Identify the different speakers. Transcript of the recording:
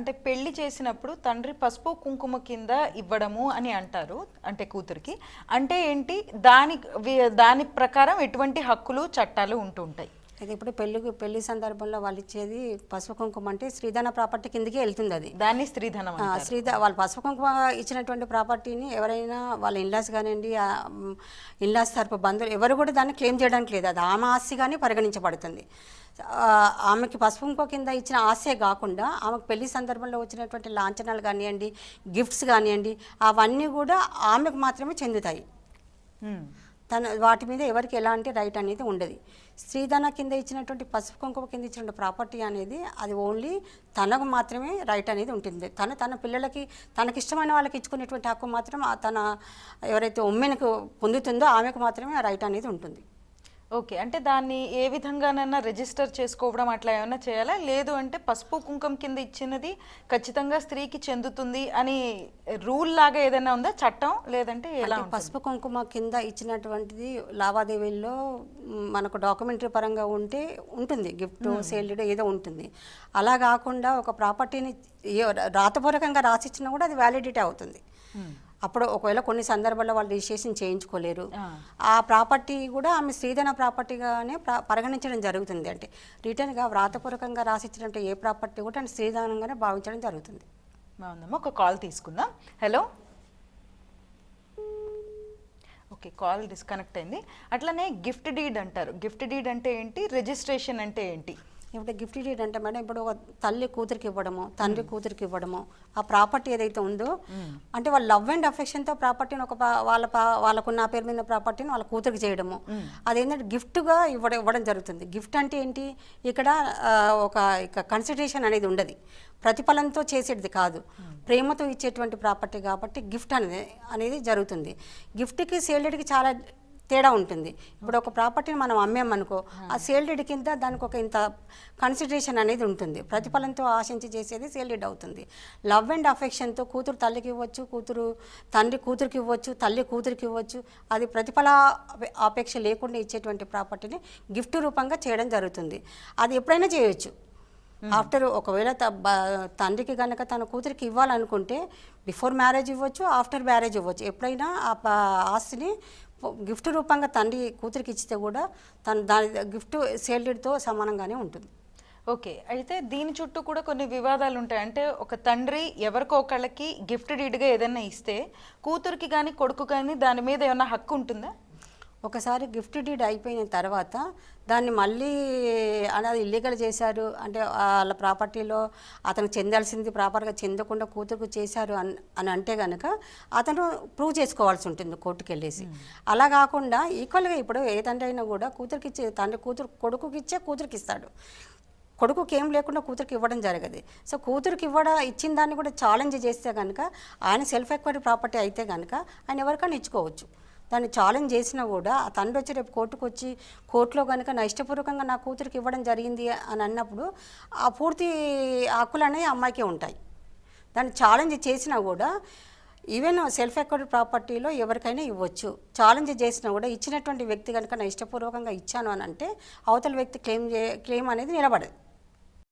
Speaker 1: అంటే పెళ్లి చేసినప్పుడు తండ్రి పసుపు కుంకుమ కింద ఇవ్వడము అని అంటారు, అంటే కూతురికి. అంటే ఏంటి, దాని ప్రకారం ఎటువంటి హక్కులు చట్టాలు ఉంటుంటాయి?
Speaker 2: అయితే ఇప్పుడు పెళ్లి సందర్భంలో వాళ్ళు ఇచ్చేది పసుపు కుంకుమ అంటే శ్రీధన ప్రాపర్టీ కిందకి వెళ్తుంది. అది
Speaker 1: దాన్ని స్త్రీధనం అంటారు.
Speaker 2: వాళ్ళు పసుపు కుంకుమ ఇచ్చినటువంటి ప్రాపర్టీని ఎవరైనా వాళ్ళ ఇన్లాస్ కానివ్వండి, ఇన్లాస్ తరపు బంధువులు ఎవరు కూడా దాన్ని క్లెయిమ్ చేయడానికి లేదు. అది ఆమె ఆస్తిగానే పరిగణించబడుతుంది. ఆమెకి పసుపు కుంకుమ కింద ఇచ్చిన ఆస్తే కాకుండా ఆమెకు పెళ్లి సందర్భంలో వచ్చినటువంటి లాంఛనాలు కానివ్వండి, గిఫ్ట్స్ కానివ్వండి, అవన్నీ కూడా ఆమెకు మాత్రమే చెందుతాయి. వాటి మీద ఎవరికి ఎలాంటి రైట్ అనేది ఉండదు. స్త్రీధన కింద ఇచ్చినటువంటి పసుపు కుంకుమ కింద ఇచ్చినటువంటి ప్రాపర్టీ అనేది అది ఓన్లీ తనకు మాత్రమే రైట్ అనేది ఉంటుంది. తన పిల్లలకి తనకిష్టమైన వాళ్ళకి ఇచ్చుకునేటువంటి హక్కు మాత్రం తన ఎవరైతే ఉమ్మెనకు పొందుతుందో ఆమెకు మాత్రమే ఆ రైట్ అనేది ఉంటుంది.
Speaker 1: ఓకే, అంటే దాన్ని ఏ విధంగానైనా రిజిస్టర్ చేసుకోవడం అట్లా ఏమైనా చేయాలా? లేదు అంటే పసుపు కుంకుమ కింద ఇచ్చినది ఖచ్చితంగా స్త్రీకి చెందుతుంది అని రూల్ లాగా ఏదైనా ఉందా చట్టం? లేదంటే ఎలా?
Speaker 2: పసుపు కుంకుమ కింద ఇచ్చినటువంటిది లావాదేవీల్లో మనకు డాక్యుమెంటరీ పరంగా ఉంటుంది, గిఫ్ట్ సేల్ ఏదో ఉంటుంది. అలా కాకుండా ఒక ప్రాపర్టీని రాతపూర్వకంగా రాసిచ్చినా కూడా అది వ్యాలిడిటీ అవుతుంది. అప్పుడు ఒకవేళ కొన్ని సందర్భాల్లో వాళ్ళు రిజిస్ట్రేషన్ చేయించుకోలేరు, ఆ ప్రాపర్టీ కూడా ఆమె స్త్రీధన ప్రాపర్టీగానే పరిగణించడం జరుగుతుంది. అంటే రిటర్న్గా వ్రాతపూర్వకంగా రాసిచ్చినట్టు ఏ ప్రాపర్టీ కూడా స్త్రీధనంగానే భావించడం జరుగుతుంది.
Speaker 1: బాగుందమ్మా, ఒక కాల్ తీసుకుందాం. హలో. ఓకే, కాల్ డిస్కనెక్ట్ అయింది. అట్లనే గిఫ్ట్ డీడ్ అంటారు. గిఫ్ట్ డీడ్ అంటే ఏంటి, రిజిస్ట్రేషన్ అంటే ఏంటి?
Speaker 2: ఇప్పుడు గిఫ్ట్ డీడ్ అంటే మేడం, ఇప్పుడు ఒక తల్లి కూతురికి ఇవ్వడము, తండ్రి కూతురికి ఇవ్వడము, ఆ ప్రాపర్టీ ఏదైతే ఉందో అంటే వాళ్ళ లవ్ అండ్ అఫెక్షన్తో ప్రాపర్టీని వాళ్ళకు నా పేరు మీద ప్రాపర్టీని వాళ్ళ కూతురికి చేయడము, అదేంటంటే గిఫ్ట్గా ఇవ్వడం జరుగుతుంది. గిఫ్ట్ అంటే ఏంటి, ఇక్కడ ఇక కన్సిడరేషన్ అనేది ఉండదు, ప్రతిఫలంతో చేసేది కాదు, ప్రేమతో ఇచ్చేటువంటి ప్రాపర్టీ కాబట్టి గిఫ్ట్ అనేది జరుగుతుంది. గిఫ్ట్కి సేల్డెడ్కి చాలా తేడా ఉంటుంది. ఇప్పుడు ఒక ప్రాపర్టీని మనం అమ్మేమనుకో, ఆ సేల్డెడ్ కింద దానికి ఒక ఇంత కన్సిడరేషన్ అనేది ఉంటుంది, ప్రతిఫలంతో ఆశించి చేసేది సేల్డెడ్ అవుతుంది. లవ్ అండ్ అఫెక్షన్తో కూతురు తల్లికి ఇవ్వచ్చు, తండ్రి కూతురికి ఇవ్వచ్చు, తల్లి కూతురికి ఇవ్వచ్చు, అది ప్రతిఫల అపేక్ష లేకుండా ఇచ్చేటువంటి ప్రాపర్టీని గిఫ్ట్ రూపంగా చేయడం జరుగుతుంది. అది ఎప్పుడైనా చేయొచ్చు. ఆఫ్టర్ ఒకవేళ తండ్రికి కనుక తన కూతురికి ఇవ్వాలనుకుంటే బిఫోర్ మ్యారేజ్ ఇవ్వచ్చు, ఆఫ్టర్ మ్యారేజ్ ఇవ్వచ్చు. ఎప్పుడైనా ఆ ఆస్తిని గిఫ్ట్ రూపంగా తండ్రి కూతురికి ఇచ్చితే కూడా దాని గిఫ్ట్ సేల్డెడ్తో సమానంగానే ఉంటుంది.
Speaker 1: ఓకే, అయితే దీని చుట్టూ కూడా కొన్ని వివాదాలు ఉంటాయి. అంటే ఒక తండ్రి ఎవరికో ఒకళ్ళకి గిఫ్ట్ డీడ్గా ఏదైనా ఇస్తే కూతురికి కానీ కొడుకు కానీ దాని మీద ఏమైనా హక్కు ఉంటుందా?
Speaker 2: ఒకసారి గిఫ్ట్ డీడ్ అయిపోయిన తర్వాత దాన్ని మళ్ళీ అనేది ఇల్లీగల్ చేశారు అంటే వాళ్ళ ప్రాపర్టీలో అతను చెందాల్సింది ప్రాపర్గా చెందకుండా కూతురుకు చేశారు అని అంటే కనుక అతను ప్రూవ్ చేసుకోవాల్సి ఉంటుంది కోర్టుకు వెళ్ళేసి. అలా కాకుండా ఈక్వల్గా ఇప్పుడు ఏ తండ్రి అయినా కూడా కూతురికి ఇచ్చే తండ్రి కొడుకుకి ఇచ్చే కూతురికి ఇస్తాడు, కొడుకుకి ఏం లేకుండా కూతురికి ఇవ్వడం జరగదు. సో కూతురికి ఇచ్చిన దాన్ని కూడా ఛాలెంజ్ చేస్తే కనుక ఆయన సెల్ఫ్ ఎక్వైరీ ప్రాపర్టీ అయితే కనుక ఆయన ఎవరికైనా ఇచ్చుకోవచ్చు. దాన్ని ఛాలెంజ్ చేసినా కూడా ఆ తండ్రి వచ్చి రేపు కోర్టుకు వచ్చి కోర్టులో కనుక నా ఇష్టపూర్వకంగా నా కూతురికి ఇవ్వడం జరిగింది అని అన్నప్పుడు ఆ పూర్తి హక్కులు అనేవి అమ్మాయికే ఉంటాయి. దాన్ని ఛాలెంజ్ చేసినా కూడా ఈవెన్ సెల్ఫ్ ఎక్వైరీ ప్రాపర్టీలో ఎవరికైనా ఇవ్వచ్చు. ఛాలెంజ్ చేసినా కూడా ఇచ్చినటువంటి వ్యక్తి కనుక నా ఇష్టపూర్వకంగా ఇచ్చాను అని అంటే అవతల వ్యక్తి క్లెయిమ్ అనేది నిలబడదు.